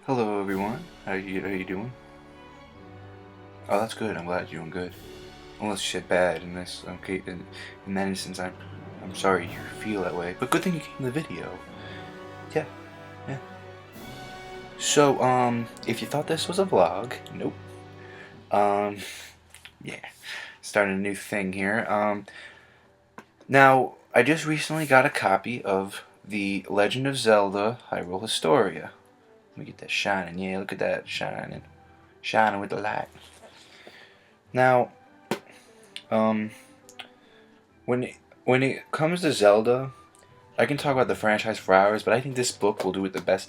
Hello everyone, how you doing? Oh, that's good. I'm glad you're doing good. Unless you said bad in this, okay, in that instance, I'm sorry you feel that way. But good thing you came to the video. Yeah, yeah. So, if you thought this was a vlog, nope. Um, yeah, starting a new thing here. Now I just recently got a copy of the Legend of Zelda: Hyrule Historia. Let me get that shining. Yeah, look at that shining, shining with the light. Now, um, when it comes to Zelda, I can talk about the franchise for hours, but I think this book will do it the best.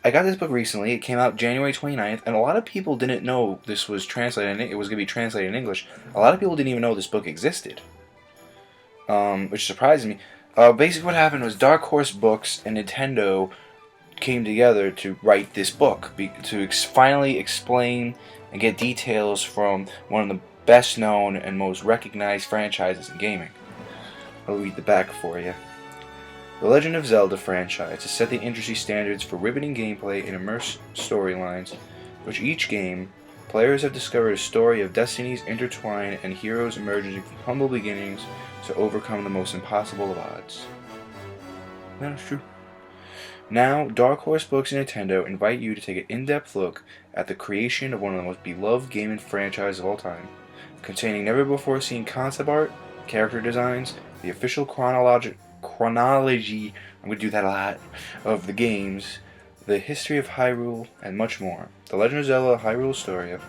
I got this book recently. It came out January 29th, and a lot of people didn't know this was translated. It was going to be translated in English. A lot of people didn't even know this book existed, which surprised me. Basically, what happened was Dark Horse Books and Nintendo came together to write this book, to finally explain and get details from one of the best known and most recognized franchises in gaming. I'll read the back for you. The Legend of Zelda franchise has set the industry standards for riveting gameplay and immersive storylines, which each game, players have discovered a story of destinies intertwined and heroes emerging from humble beginnings to overcome the most impossible of odds. That's true. Now, Dark Horse Books and Nintendo invite you to take an in-depth look at the creation of one of the most beloved gaming franchises of all time, containing never-before-seen concept art, character designs, the official chronology, I'm going to do that a lot, of the games, the history of Hyrule, and much more. The Legend of Zelda: Hyrule Historia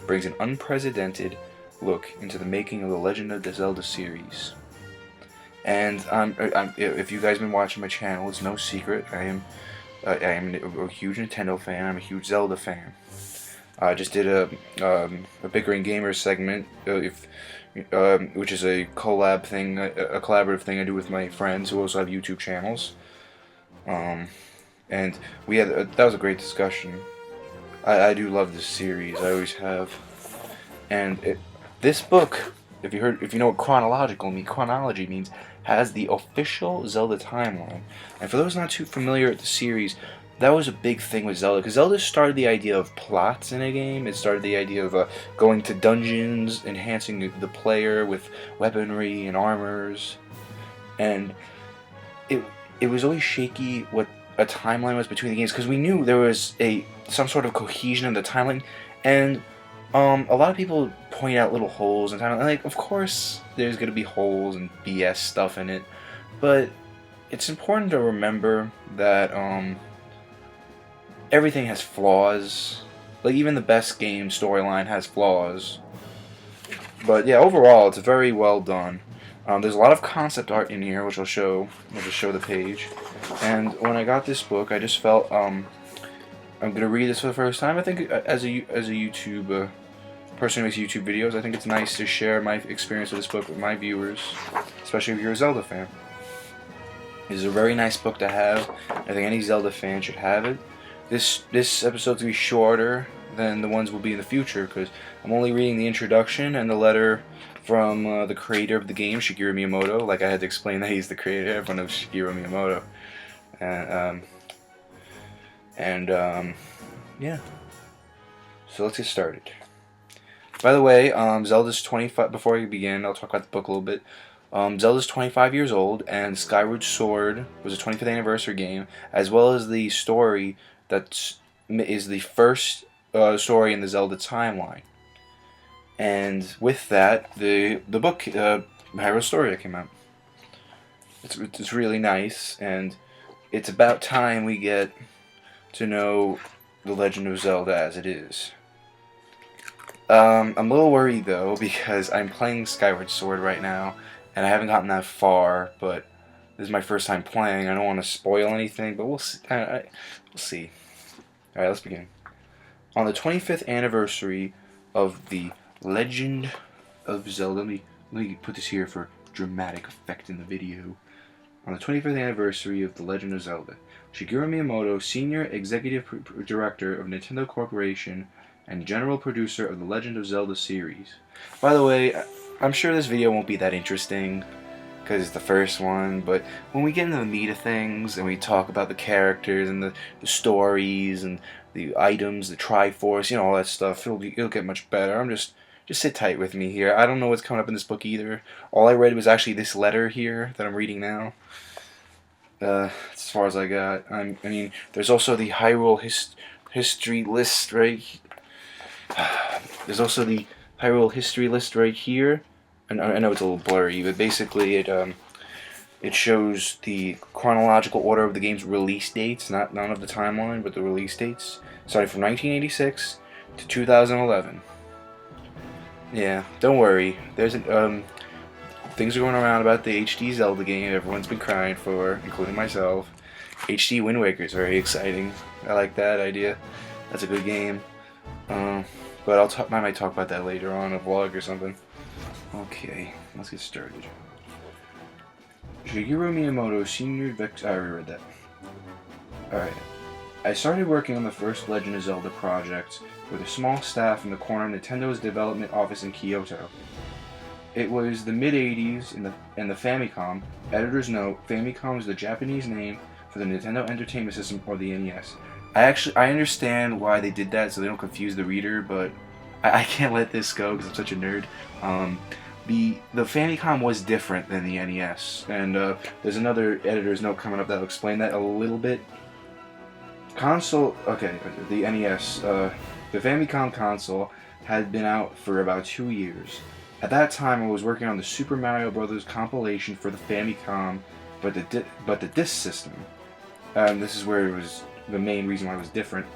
brings an unprecedented look into the making of the Legend of the Zelda series. And if you guys have been watching my channel, it's no secret I am a huge Nintendo fan. I'm a huge Zelda fan. I just did a Bickering Gamers segment, which is a collab thing, a collaborative thing I do with my friends who also have YouTube channels. And we had that was a great discussion. I do love this series. I always have. And this book, if you know what chronology means, has the official Zelda timeline. And for those not too familiar with the series, that was a big thing with Zelda, because Zelda started the idea of plots in a game. It started the idea of going to dungeons, enhancing the player with weaponry and armors, and it was always shaky what a timeline was between the games, because we knew there was some sort of cohesion in the timeline, and a lot of people point out little holes in time. Like, of course, there's gonna be holes and BS stuff in it, but it's important to remember that everything has flaws. Like, even the best game storyline has flaws. But yeah, overall, it's very well done. There's a lot of concept art in here, which I'll just show the page. And when I got this book, I just felt I'm gonna read this for the first time. I think as a YouTube person who makes YouTube videos, I think it's nice to share my experience with this book with my viewers, especially if you're a Zelda fan. This is a very nice book to have. I think any Zelda fan should have it. This episode's gonna be shorter than the ones will be in the future, because I'm only reading the introduction and the letter from the creator of the game, Shigeru Miyamoto. Like, I had to explain that he's the creator. Everyone knows Shigeru Miyamoto. Yeah. So let's get started. By the way, Zelda's 25. Before we begin, I'll talk about the book a little bit. Zelda's 25 years old, and Skyward Sword was a 25th anniversary game, as well as the story that is the first story in the Zelda timeline. And with that, the book Hyrule Historia came out. It's really nice, and it's about time we get to know the Legend of Zelda as it is. I'm a little worried though, because I'm playing Skyward Sword right now, and I haven't gotten that far, but this is my first time playing. I don't want to spoil anything, but we'll see. We'll see. Alright, let's begin. On the 25th anniversary of the Legend of Zelda, let me put this here for dramatic effect in the video. On the 25th anniversary of the Legend of Zelda, Shigeru Miyamoto, Senior Executive Director of Nintendo Corporation, and general producer of the Legend of Zelda series. By the way, I'm sure this video won't be that interesting. because it's the first one. But when we get into the meat of things and we talk about the characters and the stories and the items, the Triforce, you know, all that stuff, it'll get much better. Just sit tight with me here. I don't know what's coming up in this book either. All I read was actually this letter here that I'm reading now. As far as I got. I mean, there's also the Hyrule history list right. There's also the Hyrule history list right here. And I know it's a little blurry, but basically it shows the chronological order of the game's release dates, none of the timeline, but the release dates, starting from 1986 to 2011. Yeah, don't worry. There's things are going around about the HD Zelda game everyone's been crying for, including myself. HD Wind Waker is very exciting. I like that idea. That's a good game. But I might talk about that later on, a vlog or something. Okay, let's get started. Shigeru Miyamoto, Senior I already read that. Alright. I started working on the first Legend of Zelda project with a small staff in the corner of Nintendo's development office in Kyoto. It was the mid-80s in the Famicom. Editor's note, Famicom is the Japanese name for the Nintendo Entertainment System, or the NES. I understand why they did that so they don't confuse the reader, but I can't let this go because I'm such a nerd. The Famicom was different than the NES, and there's another editor's note coming up that'll explain that a little bit. The NES, the Famicom console had been out for about 2 years. At that time, I was working on the Super Mario Bros. Compilation for the Famicom, but the disc system. This is where it was the main reason why it was different.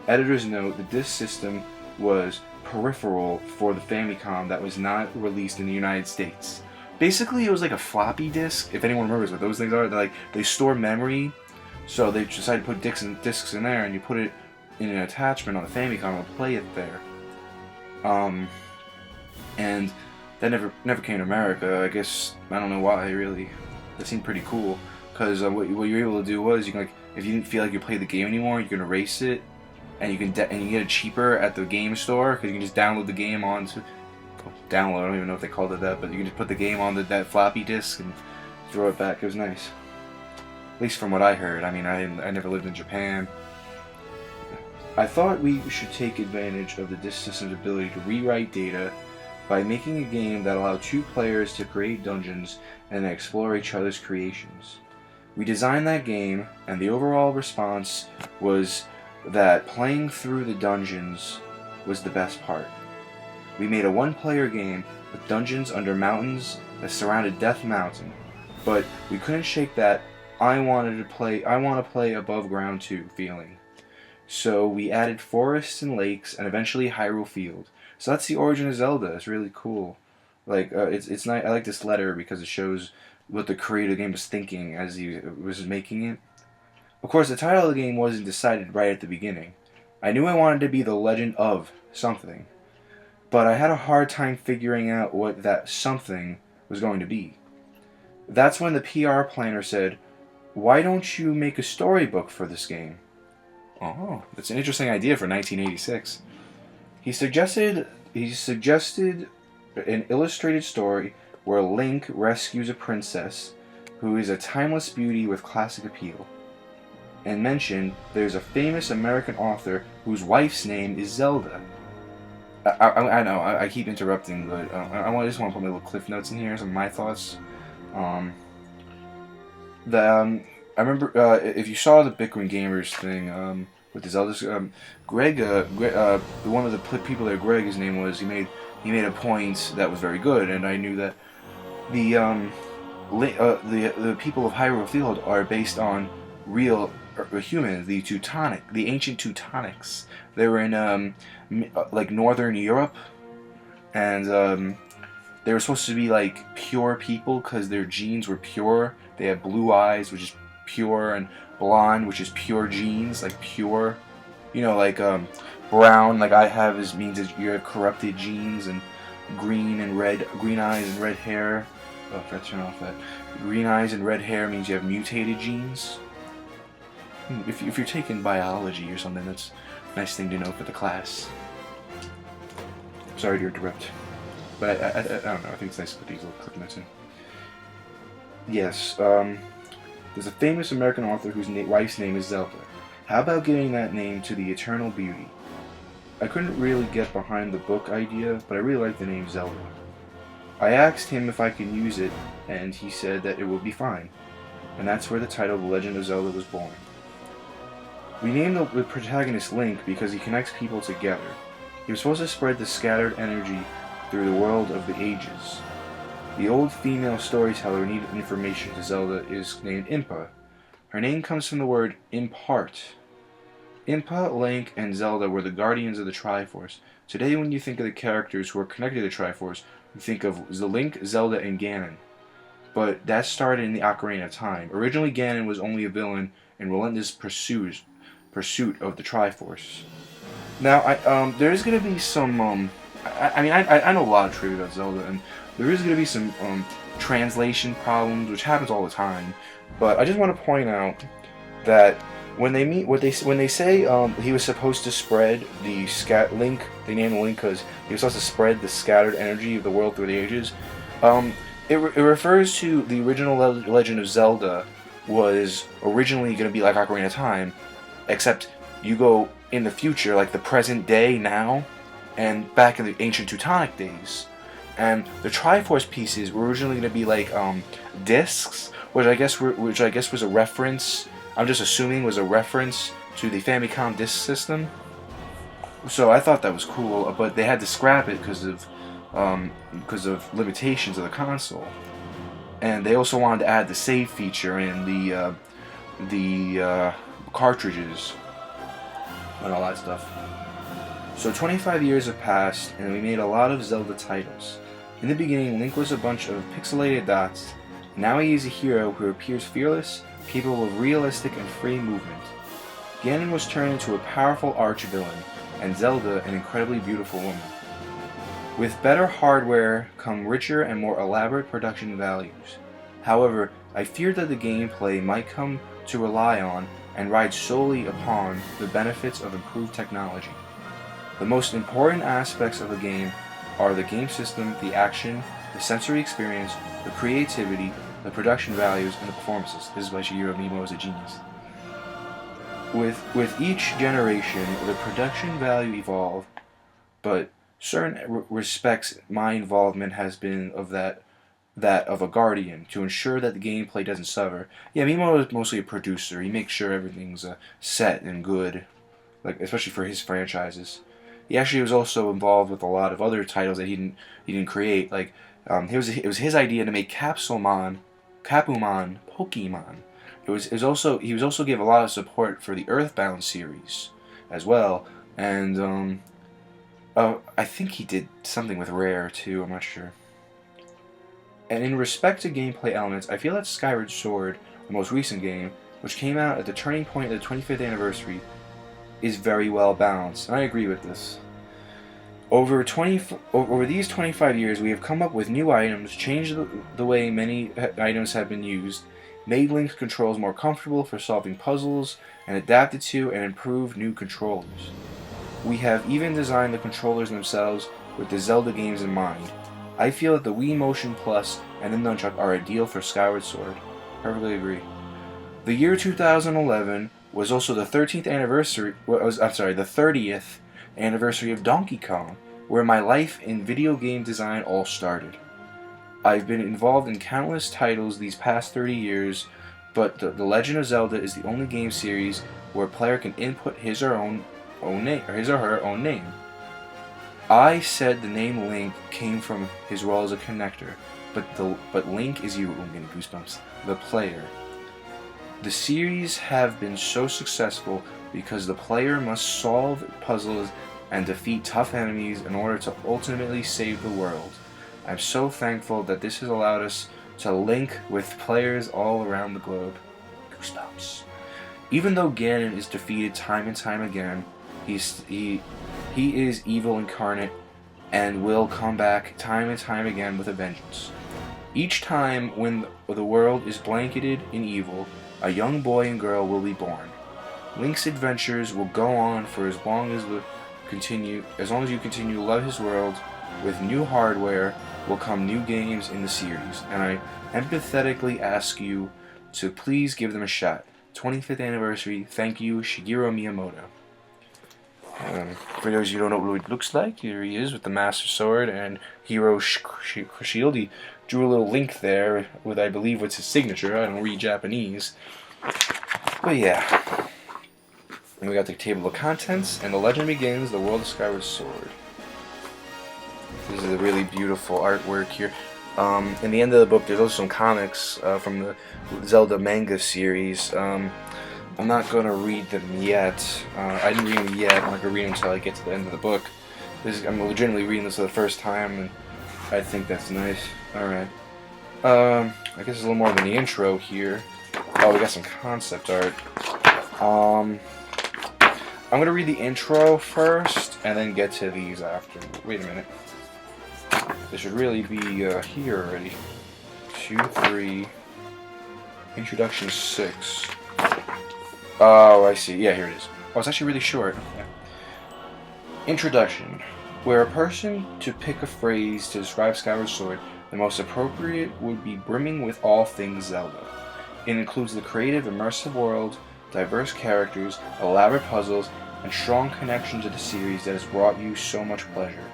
Editor's note: the disc system was peripheral for the Famicom that was not released in the United States. Basically, it was like a floppy disk. If anyone remembers what those things are, they store memory. So they decided to put discs in there, and you put it in an attachment on the Famicom and play it there. And that never came to America. I guess I don't know why. Really, that seemed pretty cool. Because what you were able to do was you can, like, if you didn't feel like you played the game anymore, you can erase it, and you can and you get it cheaper at the game store because you can just download the game onto download. I don't even know if they called it that, but you can just put the game on that floppy disk and throw it back. It was nice. At least from what I heard. I mean, I never lived in Japan. I thought we should take advantage of the disk system's ability to rewrite data by making a game that allowed 2 players to create dungeons and explore each other's creations. We designed that game, and the overall response was that playing through the dungeons was the best part. We made a 1-player game with dungeons under mountains that surrounded Death Mountain, but we couldn't shake that I want to play above ground too feeling. So we added forests and lakes and eventually Hyrule Field. So that's the origin of Zelda. It's really cool. Like it's nice. I like this letter because it shows what the creator of the game was thinking as he was making it. Of course, the title of the game wasn't decided right at the beginning. I knew I wanted to be the Legend of something, but I had a hard time figuring out what that something was going to be. That's when the PR planner said, "Why don't you make a storybook for this game?" Oh, that's an interesting idea for 1986. He suggested an illustrated story where Link rescues a princess who is a timeless beauty with classic appeal, and mentioned there's a famous American author whose wife's name is Zelda. I know I keep interrupting, but I just want to put my little cliff notes in here, some of my thoughts. I remember if you saw the Bitcoin Gamers thing with the Zelda, Greg, one of the people there, Greg, his name was, he made a point that was very good, and I knew that the people of Hyrule Field are based on real humans, the ancient Teutonics. They were in like northern Europe, and they were supposed to be like pure people because their genes were pure. They had blue eyes, which is pure, and blonde, which is pure genes, like pure. You know, like brown, like I have, means that you have corrupted genes, and green eyes and red hair. Oh, I forgot to turn off that. Green eyes and red hair means you have mutated genes. If you're taking biology or something, that's a nice thing to know for the class. Sorry to interrupt, but I don't know. I think it's nice to put these little clip notes in. Yes, there's a famous American author whose wife's name is Zelda. How about giving that name to the Eternal Beauty? I couldn't really get behind the book idea, but I really like the name Zelda. I asked him if I could use it, and he said that it would be fine. And that's where the title The Legend of Zelda was born. We named the protagonist Link because he connects people together. He was supposed to spread the scattered energy through the world of the ages. The old female storyteller needed information to Zelda is named Impa. Her name comes from the word impart. Impa, Link, and Zelda were the guardians of the Triforce. Today, when you think of the characters who are connected to the Triforce, you think of Link, Zelda, and Ganon. But that started in the Ocarina of Time. Originally, Ganon was only a villain in relentless pursuit of the Triforce. Now, there is going to be some. I know a lot of trivia about Zelda, and there is going to be some translation problems, which happens all the time. But I just want to point out that when they say he was supposed to spread the Link, they named Link because he was supposed to spread the scattered energy of the world through the ages. It refers to the original Legend of Zelda was originally going to be like Ocarina of Time, except you go in the future, like the present day now, and back in the ancient Teutonic days. And the Triforce pieces were originally going to be like discs, which I guess was a reference. I'm just assuming was a reference to the Famicom disc system. So I thought that was cool, but they had to scrap it because of limitations of the console. And they also wanted to add the save feature in the cartridges and all that stuff. So 25 years have passed, and we made a lot of Zelda titles. In the beginning, Link was a bunch of pixelated dots. Now he is a hero who appears fearless, capable of realistic and free movement. Ganon was turned into a powerful arch-villain, and Zelda an incredibly beautiful woman. With better hardware come richer and more elaborate production values. However, I fear that the gameplay might come to rely on and ride solely upon the benefits of improved technology. The most important aspects of a game are the game system, the action, the sensory experience, the creativity, the production values, and the performances. This is why Shigeru Miyamoto is a genius. With each generation, the production value evolved, but certain respects my involvement has been of that of a guardian to ensure that the gameplay doesn't suffer. Yeah, Miyamoto is mostly a producer. He makes sure everything's set and good, like especially for his franchises. He actually was also involved with a lot of other titles that he didn't create. Like it was his idea to make Capumon Pokemon. He was also gave a lot of support for the Earthbound series as well, and I think he did something with Rare too. I'm not sure. And in respect to gameplay elements, I feel that Skyward Sword, the most recent game, which came out at the turning point of the 25th anniversary, is very well balanced, and I agree with this. Over these 25 years, we have come up with new items, changed the way many items have been used, made Link's controls more comfortable for solving puzzles, and adapted to and improved new controllers. We have even designed the controllers themselves with the Zelda games in mind. I feel that the Wii Motion Plus and the Nunchuck are ideal for Skyward Sword. Perfectly agree. The year 2011 was also the 30th anniversary of Donkey Kong, where my life in video game design all started. I've been involved in countless titles these past 30 years, but The Legend of Zelda is the only game series where a player can input his or her own name. I said the name Link came from his role as a connector, but Link is you. I'm getting goosebumps. The player. The series have been so successful because the player must solve puzzles and defeat tough enemies in order to ultimately save the world. I'm so thankful that this has allowed us to link with players all around the globe. Goosebumps. Even though Ganon is defeated time and time again, he is evil incarnate and will come back time and time again with a vengeance. Each time when the world is blanketed in evil, a young boy and girl will be born. Link's adventures will go on for as long as you continue to love his world With new hardware will come new games in the series, and I empathetically ask you to please give them a shot. 25th anniversary, thank you, Shigeru Miyamoto. For those of you who don't know what he looks like, here he is with the Master Sword and Hero Shield. He drew a little link there with, I believe, what's his signature. I don't read Japanese. But yeah. And we got the table of contents, and the legend begins, the world of Skyward Sword. This is a really beautiful artwork here. In the end of the book, there's also some comics from the Zelda manga series. I'm not going to read them yet. I didn't read them yet. I'm not going to read them until I get to the end of the book. I'm legitimately reading this for the first time, and I think that's nice. Alright. I guess there's a little more than the intro here. Oh, we got some concept art. I'm going to read the intro first, and then get to these after. Wait a minute. This should really be here already. 2, 3. Introduction 6. Oh, I see. Yeah, here it is. Oh, it's actually really short. Yeah. Introduction. Were a person to pick a phrase to describe Skyward Sword, the most appropriate would be brimming with all things Zelda. It includes the creative, immersive world, diverse characters, elaborate puzzles, and strong connection to the series that has brought you so much pleasure.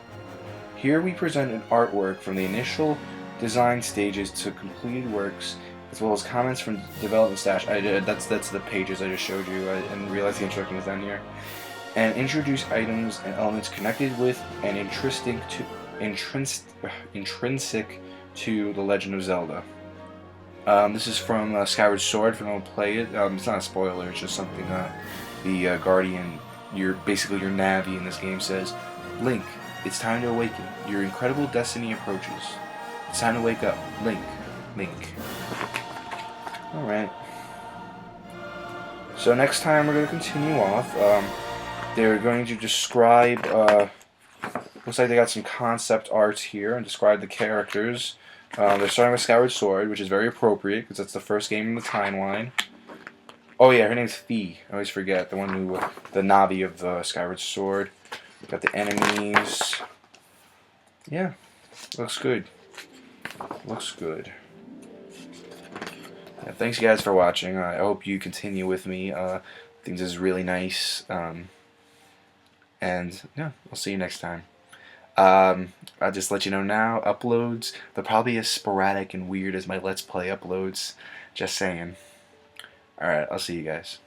Here we present an artwork from the initial design stages to completed works, as well as comments from development staff. That's the pages I just showed you. I didn't realize the instruction was down here. And introduce items and elements connected with and intrinsic to the Legend of Zelda. This is from Skyward Sword. If you don't play it, it's not a spoiler. It's just something the Guardian, basically your Navi in this game, says. Link, it's time to awaken. Your incredible destiny approaches. It's time to wake up. Link. Alright. So next time we're going to continue off. They're going to describe, looks like they got some concept art here and describe the characters. They're starting with Skyward Sword, which is very appropriate because that's the first game in the timeline. Oh yeah, her name's Fi. I always forget. The one who, the Navi of Skyward Sword. Got the enemies. Yeah, looks good. Looks good. Yeah, thanks guys for watching. I hope you continue with me. I think this is really nice. And yeah, I'll see you next time. I'll just let you know now, uploads, they're probably as sporadic and weird as my Let's Play uploads. Just saying. Alright, I'll see you guys.